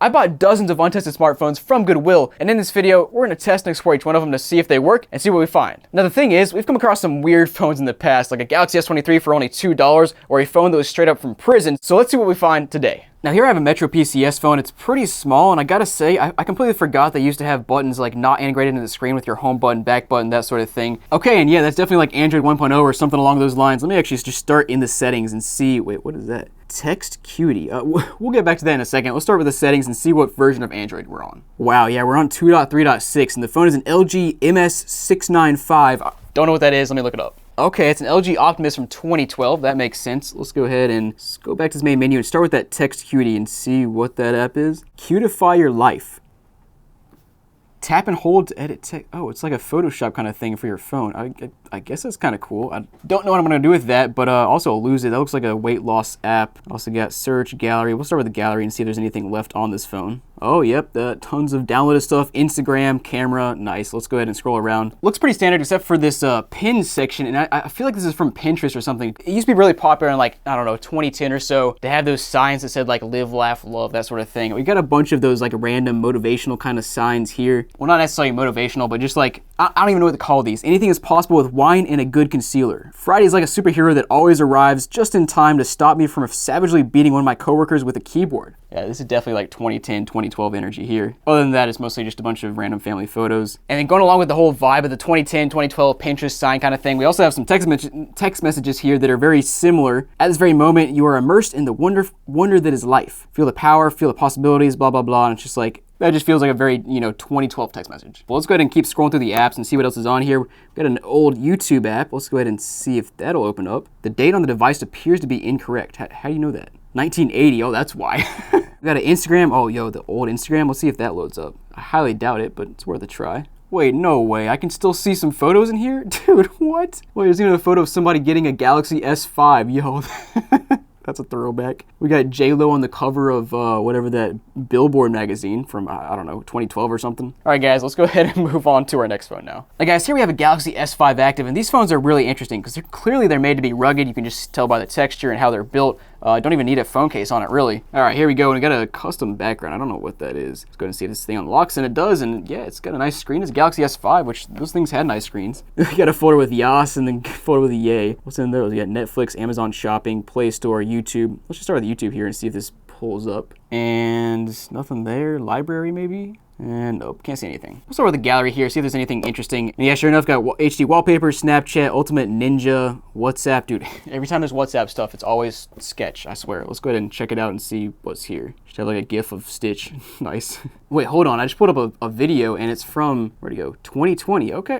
I bought dozens of untested smartphones from Goodwill, and in this video, we're gonna test and explore each one of them to see if they work and see what we find. Now the thing is, we've come across some weird phones in the past, like a Galaxy S23 for only $2, or a phone that was straight up from prison, so let's see what we find today. Now here I have a Metro PCS phone. It's pretty small, and I gotta say, I completely forgot they used to have buttons like not integrated into the screen with your home button, back button, that sort of thing. Okay, and yeah, that's definitely like Android 1.0 or something along those lines. Let me actually just start in the settings and see, wait, what is that? Text Cutie. We'll get back to that in a second. Let's start with the settings and see what version of Android we're on. Wow, yeah, we're on 2.3.6, and the phone is an LG MS695. Don't know what that is, let me look it up. Okay, it's an LG Optimus from 2012. That makes sense. Let's go ahead and go back to this main menu and start with that Text Cutie and see what that app is. Cutify your life. Tap and hold to edit text. Oh, it's like a Photoshop kind of thing for your phone. I guess that's kind of cool. I don't know what I'm going to do with that, but also I'll lose it. That looks like a weight loss app. Also got search, gallery. We'll start with the gallery and see if there's anything left on this phone. Oh, yep, tons of downloaded stuff. Instagram, camera, nice. Let's go ahead and scroll around. Looks pretty standard except for this pin section, and I feel like this is from Pinterest or something. It used to be really popular in like, I don't know, 2010 or so. They had those signs that said like live, laugh, love, that sort of thing. We got a bunch of those like random motivational kind of signs here. Well, not necessarily motivational, but just like, I don't even know what to call these. Anything is possible with wine and a good concealer. Friday is like a superhero that always arrives just in time to stop me from savagely beating one of my coworkers with a keyboard. Yeah, this is definitely like 2010, 2012 energy here. Other than that, it's mostly just a bunch of random family photos. And then going along with the whole vibe of the 2010, 2012 Pinterest sign kind of thing, we also have some text messages here that are very similar. At this very moment, you are immersed in the wonder that is life. Feel the power, feel the possibilities, blah, blah, blah. And it's just like, that just feels like a very, 2012 text message. Well, let's go ahead and keep scrolling through the apps and see what else is on here. We've got an old YouTube app. Let's go ahead and see if that'll open up. The date on the device appears to be incorrect. How do you know that? 1980, oh, that's why. We got an Instagram. Oh, yo, the old Instagram. Let's see if that loads up. I highly doubt it, but it's worth a try. Wait, no way. I can still see some photos in here? Dude, what? Wait, there's even a photo of somebody getting a Galaxy S5. Yo, that's a throwback. We got J-Lo on the cover of whatever that Billboard magazine from, I don't know, 2012 or something. All right, guys, let's go ahead and move on to our next phone now. Now, guys, here we have a Galaxy S5 Active, and these phones are really interesting because they're made to be rugged. You can just tell by the texture and how they're built. Don't even need a phone case on it, really. All right, here we go. And we got a custom background. I don't know what that is. Let's go ahead and see if this thing unlocks, and it does. And yeah, it's got a nice screen. It's a Galaxy S5, which those things had nice screens. We got a folder with Yas and then a folder with Yay. What's in there? We got Netflix, Amazon Shopping, Play Store, YouTube. Let's just start with YouTube here and see if this pulls up. And nothing there. Library, maybe? And nope, can't see anything. We'll start with the gallery here, see if there's anything interesting. And yeah, sure enough, got HD wallpaper, Snapchat, Ultimate Ninja, WhatsApp. Dude, every time there's WhatsApp stuff, it's always sketch, I swear. Let's go ahead and check it out and see what's here. Just have like a GIF of Stitch. Nice. Wait, hold on. I just pulled up a video and it's from, where'd it go? 2020. Okay,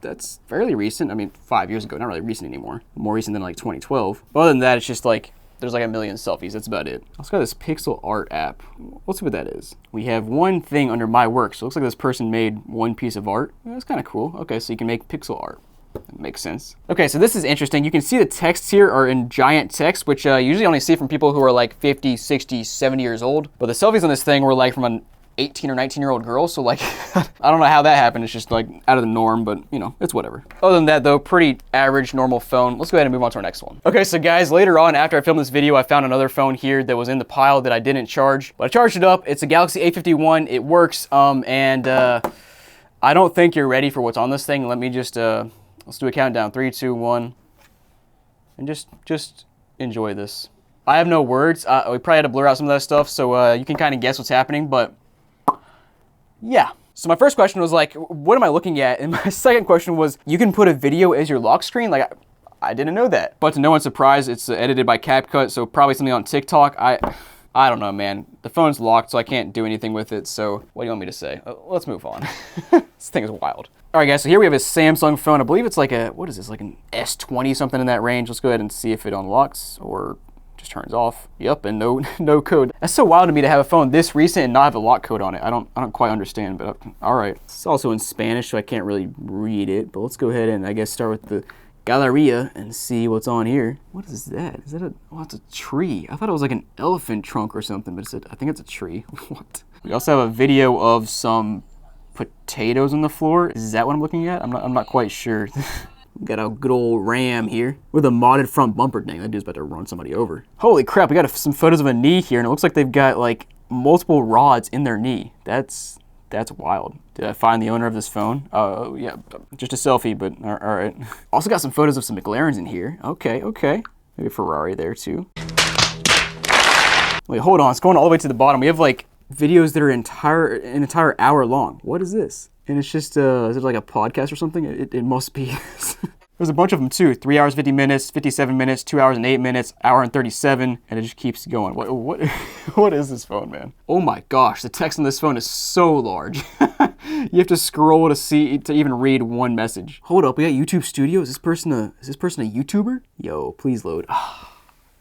that's fairly recent. I mean, 5 years ago, not really recent anymore. More recent than like 2012. But other than that, it's just like, there's like a million selfies. That's about it. Also got this pixel art app. Let's see what that is. We have one thing under my work. So it looks like this person made one piece of art. Yeah, that's kind of cool. Okay, so you can make pixel art. That makes sense. Okay, so this is interesting. You can see the texts here are in giant text, which you usually only see from people who are like 50, 60, 70 years old. But the selfies on this thing were like from an 18 or 19-year-old girl, so like, I don't know how that happened. It's just like out of the norm, but it's whatever. Other than that though, pretty average, normal phone. Let's go ahead and move on to our next one. Okay, so guys, later on after I filmed this video, I found another phone here that was in the pile that I didn't charge, but I charged it up. It's a Galaxy A51. It works, and I don't think you're ready for what's on this thing. Let me just, let's do a countdown. 3, 2, 1, and just enjoy this. I have no words. We probably had to blur out some of that stuff, so you can kind of guess what's happening, but yeah. So my first question was like, what am I looking at? And my second question was, you can put a video as your lock screen? Like, I didn't know that. But to no one's surprise, it's edited by CapCut, so probably something on TikTok. I don't know, man. The phone's locked, so I can't do anything with it. So what do you want me to say? Let's move on. This thing is wild. All right, guys, so here we have a Samsung phone. I believe it's like a, what is this, like an S20, something in that range. Let's go ahead and see if it unlocks or just turns off. Yep, and no code. That's so wild to me to have a phone this recent and not have a lock code on it. I don't quite understand, but all right. It's also in Spanish, so I can't really read it, but let's go ahead and I guess start with the Galleria and see what's on here. What is that? Is that a, oh, it's a tree. I thought it was like an elephant trunk or something, but I think it's a tree. What? We also have a video of some potatoes on the floor. Is that what I'm looking at? I'm not quite sure. Got a good old Ram here with a modded front bumper. Dang, that dude's about to run somebody over. Holy crap, we got some photos of a knee here, and it looks like they've got like multiple rods in their knee. That's wild. Did I find the owner of this phone? Oh, yeah, just a selfie, but all right. Also got some photos of some McLarens in here. Okay. Maybe a Ferrari there too. Wait, hold on. It's going all the way to the bottom. We have like videos that are an entire hour long. What is this? And it's just, is it like a podcast or something? It must be. There's a bunch of them too. 3 hours, 50 minutes, 57 minutes, 2 hours and 8 minutes, hour and 37, and it just keeps going. What is this phone, man? Oh my gosh, the text on this phone is so large. You have to scroll to even read one message. Hold up, we got YouTube Studio. Is this person a YouTuber? Yo, please load. Oh,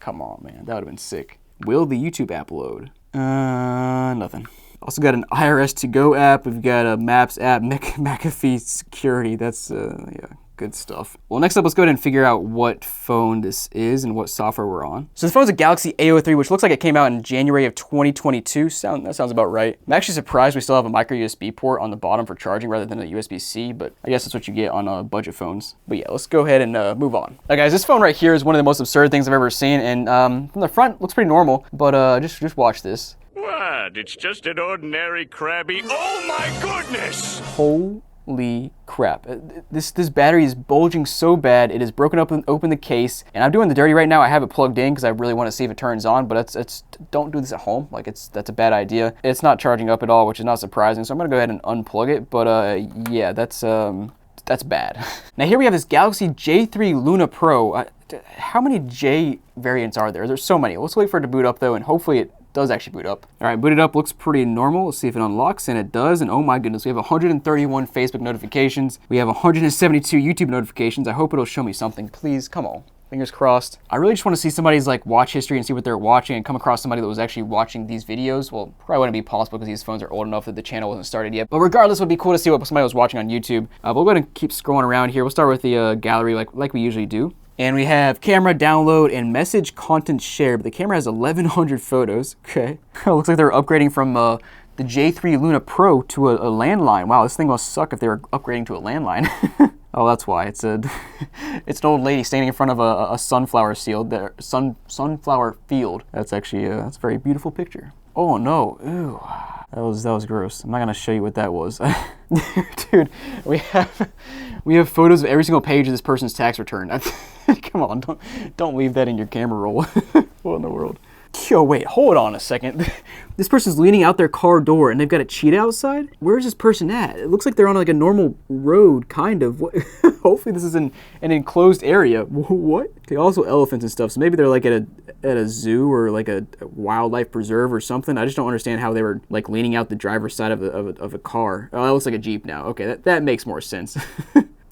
come on, man, that would have been sick. Will the YouTube app load? Nothing. Also got an IRS to go app. We've got a Maps app, McAfee security. That's yeah. Good stuff. Well, next up, let's go ahead and figure out what phone this is and what software we're on. So the phone's a Galaxy A03, which looks like it came out in January of 2022. That sounds about right. I'm actually surprised we still have a micro USB port on the bottom for charging rather than a USB-C, but I guess that's what you get on budget phones. But yeah, let's go ahead and move on. Now guys, this phone right here is one of the most absurd things I've ever seen, and from the front, looks pretty normal, but just watch this. What? It's just an ordinary crabby. Oh my goodness! Holy crap. This battery is bulging so bad, it has broken open the case, and I'm doing the dirty right now. I have it plugged in because I really want to see if it turns on, but don't do this at home. Like, that's a bad idea. It's not charging up at all, which is not surprising, so I'm gonna go ahead and unplug it, but yeah, that's bad. Now here we have this Galaxy J3 Luna Pro. How many J variants are there? There's so many. Let's wait for it to boot up though, and hopefully it does actually boot up. All right, booted up, looks pretty normal. Let's see if it unlocks, and it does, and oh my goodness, we have 131 Facebook notifications. We have 172 YouTube notifications. I hope it'll show me something. Please, come on. Fingers crossed. I really just want to see somebody's like watch history and see what they're watching and come across somebody that was actually watching these videos. Well, probably wouldn't be possible because these phones are old enough that the channel wasn't started yet. But regardless, it would be cool to see what somebody was watching on YouTube. We'll go ahead and keep scrolling around here. We'll start with the gallery like we usually do. And we have camera, download, and message content share. But the camera has 1,100 photos. Okay. Looks like they're upgrading from the J3 Luna Pro to a landline. Wow, this thing must suck if they were upgrading to a landline. Oh, that's why. It's an old lady standing in front of a sunflower field there. Sunflower field. That's actually that's a very beautiful picture. Oh no, ew. That was gross. I'm not gonna show you what that was. Dude, we have photos of every single page of this person's tax return. Come on, don't leave that in your camera roll. What in the world? Yo, wait, hold on a second. This person's leaning out their car door and they've got a cheetah outside? Where's this person at? It looks like they're on like a normal road, kind of. Hopefully this is an enclosed area. What? Okay, also elephants and stuff, so maybe they're like at a zoo or like a wildlife preserve or something. I just don't understand how they were like leaning out the driver's side of a car. Oh, that looks like a Jeep now. Okay, that makes more sense.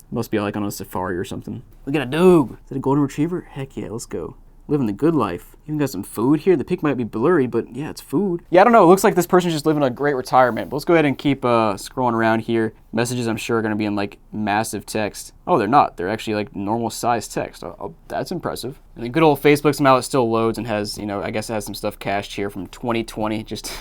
Must be like on a safari or something. Look at a dog. Is that a golden retriever? Heck yeah, let's go. Living the good life. Even got some food here. The pic might be blurry, but yeah, it's food. Yeah, I don't know. It looks like this person's just living a great retirement. But let's go ahead and keep scrolling around here. Messages, I'm sure, are going to be in like massive text. Oh, they're not. They're actually like normal size text. Oh, that's impressive. And then good old Facebook, somehow it still loads and has, I guess it has some stuff cached here from 2020. Just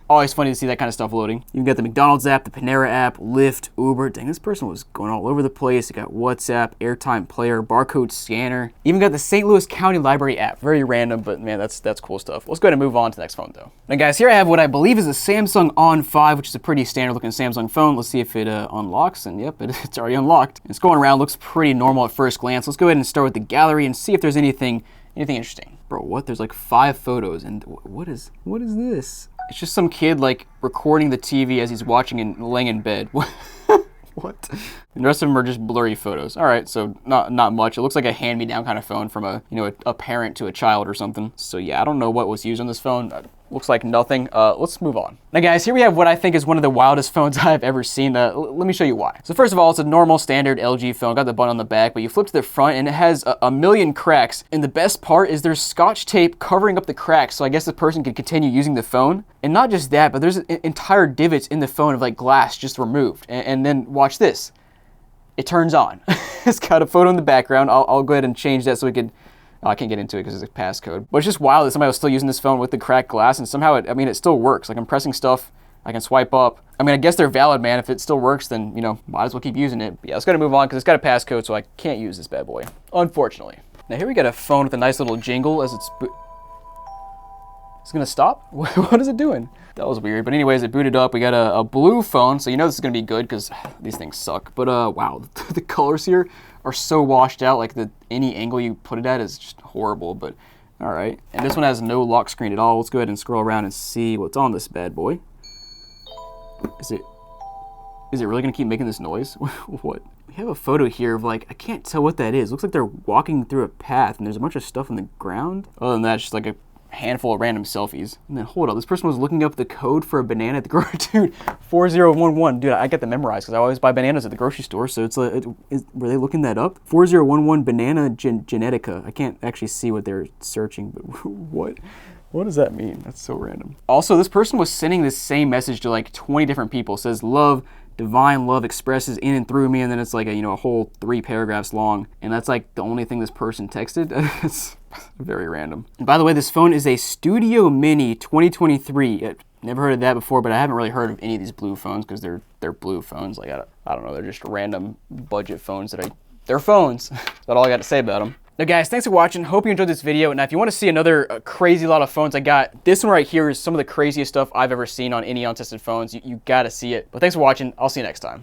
always funny to see that kind of stuff loading. You've got the McDonald's app, the Panera app, Lyft, Uber. Dang, this person was going all over the place. You got WhatsApp, airtime player, barcode scanner. Even got the St. Louis County Library app. Very random, but man, that's cool stuff. Let's go ahead and move on to the next phone though. Now guys, here I have what I believe is a Samsung On 5, which is a pretty standard looking Samsung phone. Let's see if it unlocks, and yep, it's already unlocked. It's going around, looks pretty normal at first glance. Let's go ahead and start with the gallery and see if there's anything interesting. Bro, what? There's like 5 photos, and what is this? It's just some kid like recording the TV as he's watching and laying in bed. What? And the rest of them are just blurry photos. All right, so not much. It looks like a hand-me-down kind of phone from a parent to a child or something. So yeah, I don't know what was used on this phone. Looks like nothing. Let's move on. Now guys, here we have what I think is one of the wildest phones I've ever seen. Let me show you why. So first of all, it's a normal standard LG phone. Got the button on the back, but you flip to the front and it has a million cracks. And the best part is there's Scotch tape covering up the cracks, so I guess the person could continue using the phone. And not just that, but there's entire divots in the phone of like glass just removed. And then watch this. It turns on. It's got a photo in the background. I'll go ahead and change that so we could. Oh, I can't get into it because it's a passcode. But it's just wild that somebody was still using this phone with the cracked glass, and somehow it still works. Like I'm pressing stuff, I can swipe up. I mean, I guess they're valid, man. If it still works, then might as well keep using it. But yeah, let's go to move on because it's got a passcode, so I can't use this bad boy, unfortunately. Now here we got a phone with a nice little jingle as it's. It's gonna stop? What is it doing? That was weird. But anyways, it booted up. We got a blue phone, so you know this is gonna be good because these things suck. But wow, the colors here are so washed out. Like any angle you put it at is just horrible. But all right. And this one has no lock screen at all. Let's go ahead and scroll around and see what's on this bad boy. Is it really gonna keep making this noise? What? We have a photo here of like, I can't tell what that is. Looks like they're walking through a path and there's a bunch of stuff on the ground. Other than that, it's just like a handful of random selfies. And then hold up, this person was looking up the code for a banana at the grocery. Dude, 4011. Dude, I get that memorized because I always buy bananas at the grocery store. So it's like, were they looking that up? 4011 banana genetica. I can't actually see what they're searching, but what? What does that mean? That's so random. Also, this person was sending this same message to like 20 different people. It says, love, divine love expresses in and through me, and then it's like a whole 3 paragraphs long, and that's like the only thing this person texted. It's very random. And by the way, this phone is a Studio Mini 2023. Never heard of that before, but I haven't really heard of any of these blue phones because they're blue phones. Like I don't know, they're just random budget phones they're phones. That's all I got to say about them. Now guys, thanks for watching. Hope you enjoyed this video. And if you want to see another crazy lot of phones I got, this one right here is some of the craziest stuff I've ever seen on any untested phones. You got to see it. But thanks for watching. I'll see you next time.